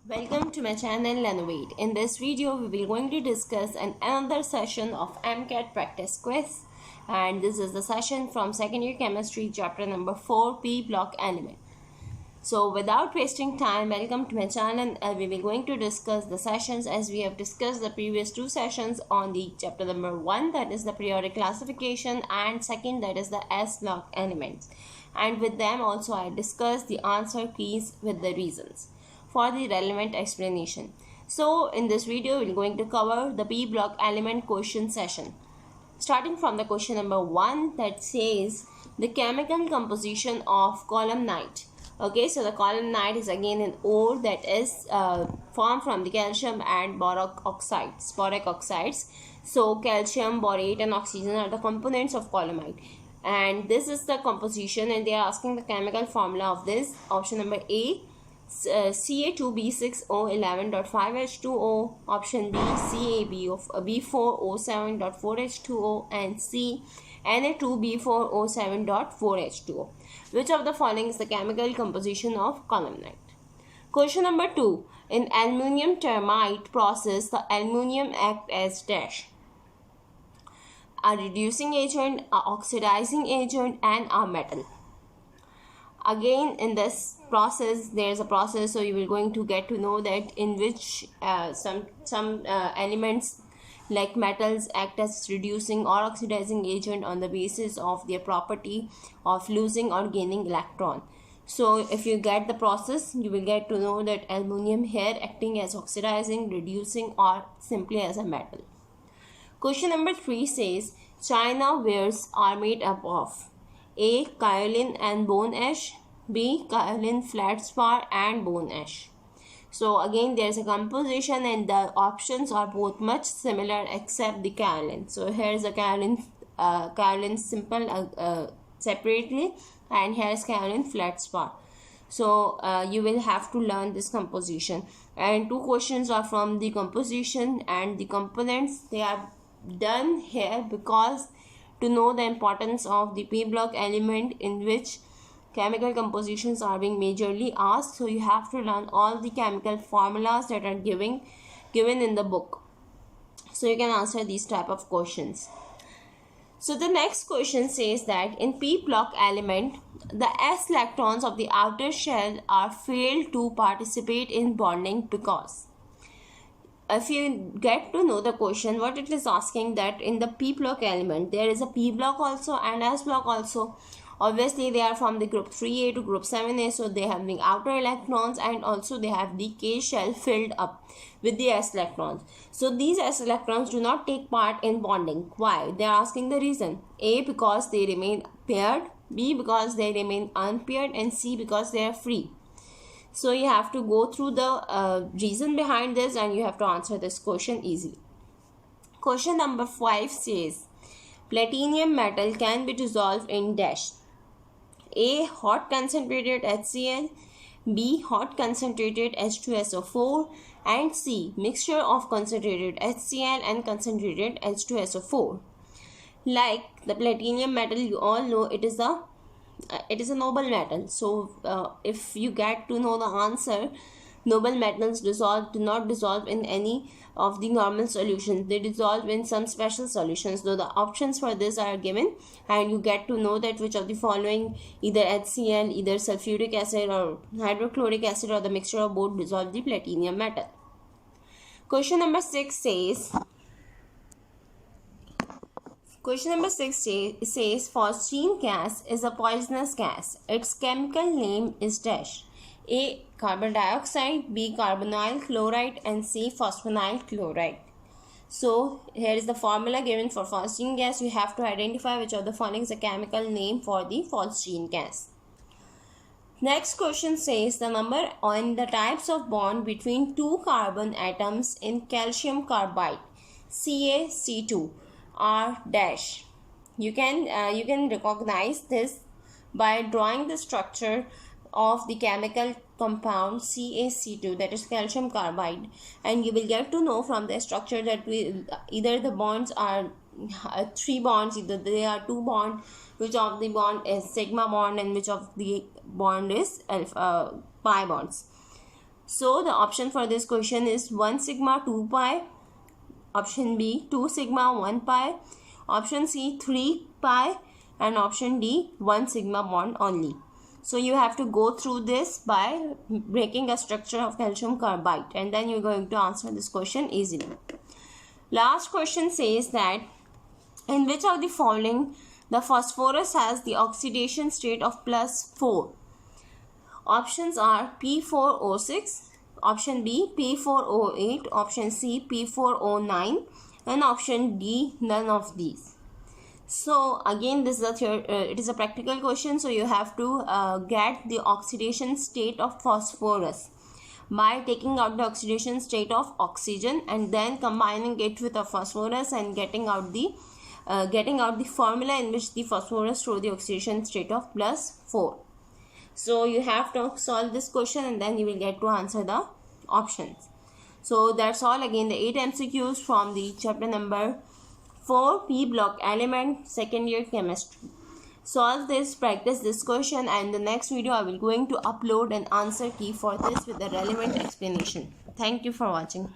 Welcome to my channel Lenovate. In this video, we will going to discuss another session of MCAT practice quiz, and this is the session from second year chemistry chapter number 4 P block element. So without wasting time, welcome to my channel. We will going to discuss the sessions as we have discussed the previous two sessions on the chapter number 1, that is the periodic classification, and second, that is the S block elements. And with them also I discussed the answer keys with the reasons for the relevant explanation. So in this video we're going to cover the P block element question session. Starting from the question number 1 that says the chemical composition of columnite. Okay, so the columnite is again an ore that is formed from the calcium and boric oxides. So calcium, borate and oxygen are the components of columnite. And this is the composition, and they are asking the chemical formula of this. Option number A, Ca2b6O11.5H2O, option B, CaB4O7.4H2O, and C, Na2b4O7.4H2O. Which of the following is the chemical composition of columnite? Question number 2. In aluminium termite process, the aluminium act as dash: a reducing agent, a oxidizing agent, and a metal. Again, in this process, there is a process, so you will going to get to know that in which some elements like metals act as reducing or oxidizing agent on the basis of their property of losing or gaining electron. So if you get the process, you will get to know that aluminium here acting as oxidizing, reducing, or simply as a metal. Question number 3 says China wares are made up of A, kaolin and bone ash, B, kaolin, feldspar and bone ash. So again there is a composition and the options are both much similar except the kaolin. So here is a kaolin simple separately, and here is kaolin feldspar. So you will have to learn this composition, and two questions are from the composition and the components. They are done here because to know the importance of the P block element in which chemical compositions are being majorly asked. So you have to learn all the chemical formulas that are given in the book, so you can answer these type of questions. So the next question says that in P block element, the s electrons of the outer shell are failed to participate in bonding because. If you get to know the question, what it is asking, that in the P block element there is a P block also and S block also. Obviously they are from the group 3A to group 7A, so they have the outer electrons and also they have the K shell filled up with the S electrons. So these S electrons do not take part in bonding. Why? They are asking the reason. A, because they remain paired, B, because they remain unpaired, and C, because they are free. So you have to go through the reason behind this and you have to answer this question easily. Question number 5 says platinum metal can be dissolved in dash: A, hot concentrated HCl, B, hot concentrated H2SO4, and C, mixture of concentrated HCl and concentrated H2SO4. Like the platinum metal, you all know it is a noble metal. So if you get to know the answer, noble metals do not dissolve in any of the normal solutions. They dissolve in some special solutions. So the options for this are given, and you get to know that which of the following, either HCl, either sulfuric acid or hydrochloric acid, or the mixture of both, dissolve the platinum metal. Question number 6 says phosgene gas is a poisonous gas. Its chemical name is dash: A, carbon dioxide, B, carbonyl chloride, and C, phosphonyl chloride. So here is the formula given for phosgene gas. You have to identify which of the following is a chemical name for the phosgene gas. Next question says the number on the types of bond between two carbon atoms in calcium carbide CaC2 are dash. You can recognize this by drawing the structure of the chemical compound CaC2, that is calcium carbide, and you will get to know from the structure that either the bonds are 3 bonds, either they are 2 bonds, which of the bond is sigma bond and which of the bond is pi bonds. So the option for this question is 1 sigma 2 pi, option B 2 sigma 1 pi, option C 3 pi, and option D 1 sigma bond only. So you have to go through this by breaking a structure of calcium carbide, and then you're going to answer this question easily. Last question says that in which of the following the phosphorus has the oxidation state of +4? Options are P4O6, option B P4O8, option C P4O9, and option D none of these. So again, this is it is a practical question, so you have to get the oxidation state of phosphorus by taking out the oxidation state of oxygen and then combining it with a phosphorus and getting out the formula in which the phosphorus shows the oxidation state of +4. So you have to solve this question and then you will get to answer the options. So that's all. Again, the 8 MCQs from the chapter number 4 P block element, second year chemistry. Solve this, practice this question, and in the next video I will going to upload an answer key for this with the relevant explanation. Thank you for watching.